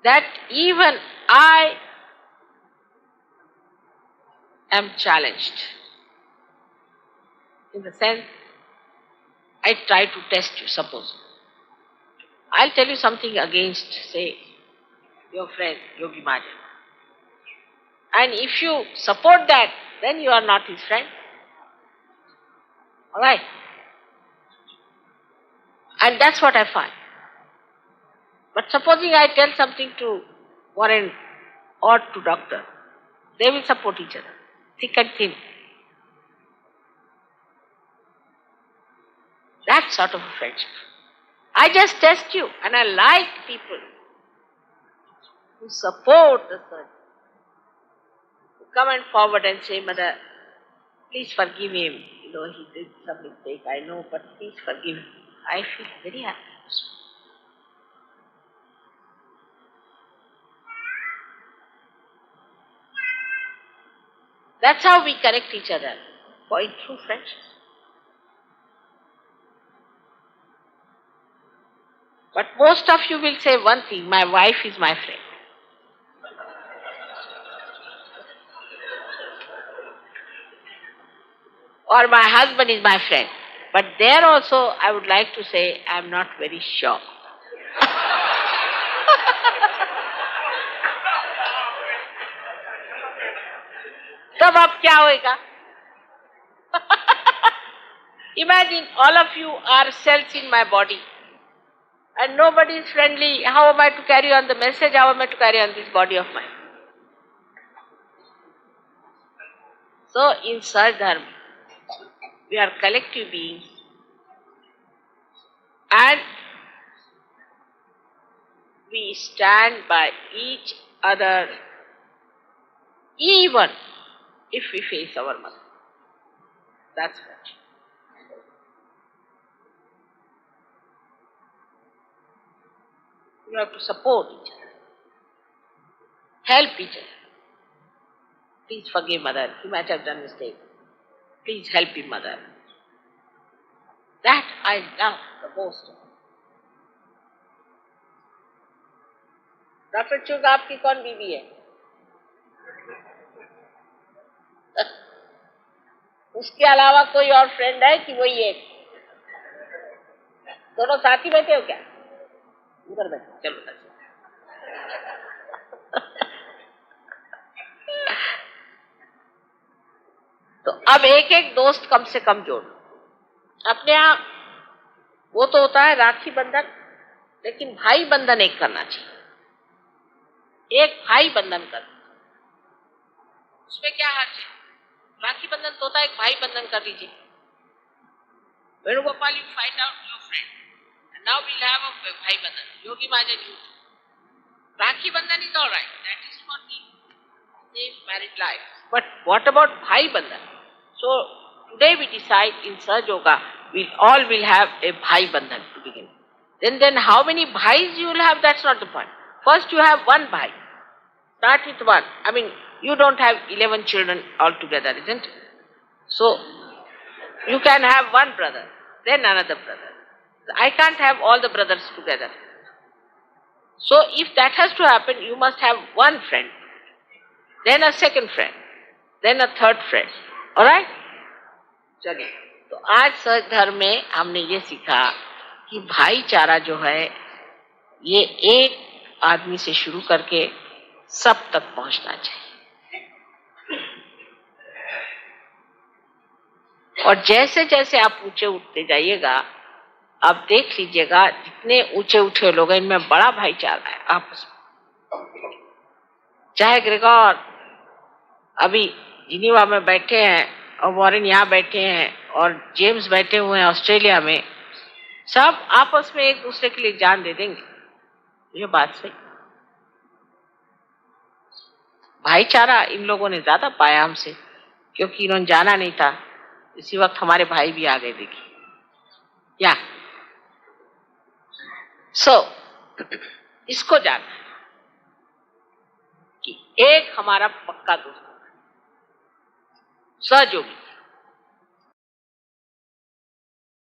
that even I am challenged. In the sense, I try to test you, suppose. I'll tell you something against, say, your friend, Yogi Mahajan. And if you support that, then you are not his friend. Alright? And that's what I find. But supposing I tell something to Warren or to doctor, they will support each other, thick and thin. That sort of a friendship. I just test you, and I like people who support the surgeon, who come and forward and say, Mother, please forgive him. He did some mistake, I know, but please forgive him. I feel very happy. That's how we correct each other, for in true friendship. But most of you will say one thing, my wife is my friend. Or my husband is my friend. But there also I would like to say I am not very sure. तब अब क्या होएगा? Imagine all of you are cells in my body and nobody is friendly. How am I to carry on the message? How am I to carry on this body of mine? So in Sadharma, we are collective beings and we stand by each other even if we face our mother. That's what. You have to support each other, help each other. Please forgive mother, he might have done mistake. Please help him, mother. That I love the most. Doctor चुग, आपकी कौन बीवी है? उसके अलावा कोई और friend है कि वही एक? दोनों साथ ही बैठे हो क्या? उधर बैठे, चलो उधर। तो अब एक एक दोस्त कम से कम जोड़ अपने यहाँ। वो तो होता है राखी बंधन, लेकिन भाई बंधन एक करना चाहिए। एक भाई बंधन कर, उसमें क्या हर्ज है? राखी बंधन तो होता है, एक भाई बंधन कर लीजिए। Venugopal, you find out your friend. And now we'll have a Bhai Bandhan. Yogi Mahajan used. Rakhi Bandhan is all right. That is for the safe married life. But what about Bhai Bandhan? So today we decide in Sahaj Yoga, we all will have a Bhai Bandhan to begin. Then how many Bhais you will have, that's not the point. First you have one Bhai. Start with one. I mean, you don't have 11 children altogether, isn't it? So you can have one brother, then another brother. I can't have all the brothers together. So if that has to happen, you must have one friend, then a second friend, then a third friend. Alright? चलिए, तो आज सहज धर्म में हमने ये सीखा कि भाईचारा जो है ये एक आदमी से शुरू करके सब तक पहुंचना चाहिए। और जैसे जैसे आप ऊंचे उठते जाइएगा, आप देख लीजिएगा जितने ऊंचे उठे लोग हैं इनमें बड़ा भाईचारा है आपस में। चाहे ग्रेगोर अभी जिनीवा में बैठे हैं और वॉरेन यहाँ बैठे हैं और जेम्स बैठे हुए हैं ऑस्ट्रेलिया में, सब आपस में एक दूसरे के लिए जान दे देंगे। ये बात सही। भाईचारा इन लोगों ने ज्यादा पाया हमसे, क्योंकि इन्होंने जाना नहीं था। इसी वक्त हमारे भाई भी आ गए, देखिए। या इसको जानना कि एक हमारा पक्का दोस्त सहयोगी,